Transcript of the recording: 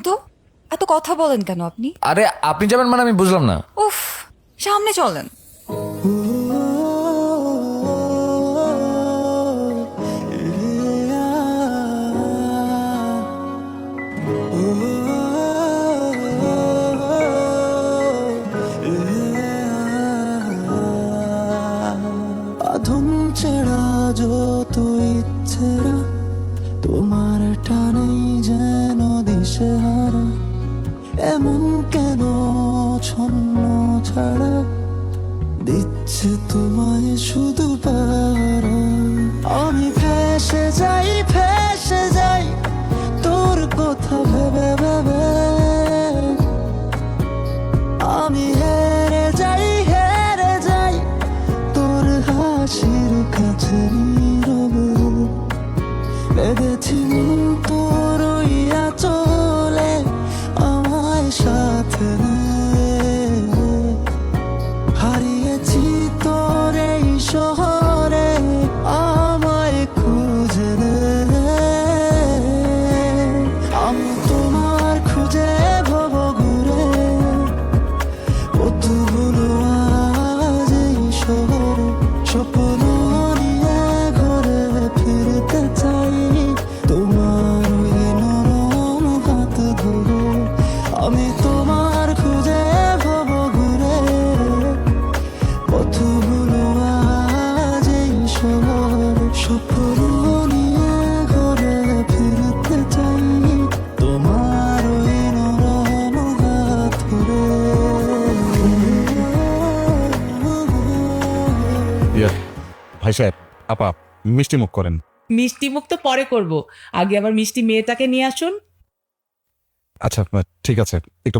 তো, এত কথা বলেন কেন আপনি? আরে আপনি যাবেন মানে আমি বুঝলাম না। উফ, সামনে চলেন। আধুম ছেড়া যত ইচ্ছেরা তোমার টানেই যেন দিশেহারা, এমন কেন ছন্ন ছাড়া দিচ্ছে তোমায় শুধু পারা। আমি ফেসে যাই তোর কথা ভেবে ভেবে, আমি হেরে যাই তোর হাসির কাছে নীরবে। বেঁধেছি মন তোর ইয়া চলে আমায় সাথে নে। হারিয়েছি তোর এই শহরে আমায় খুঁজে নে। আমি তোমার খুঁজে ভব ঘুরে কতগুলো আজ এই শহরে, স্বপ্ন নিয়ে ঘরে ফিরতে চাই তোমার ওই নরম হাত ধরে। আমি তোমার খুঁজে ভব ঘুরে কতগুলো আজ এই শহরে, স্বপ্ন নিয়ে ঘরে ফিরতে চাই তোমার ওই নরম হাত ধরে। ভাই সাহেব, আপা মিষ্টি মুখ করেন। মিষ্টি মুখ তো পরে করব, আগে আবার মিষ্টি মেয়েটাকে নিয়ে আসুন। আচ্ছা ঠিক আছে, একটু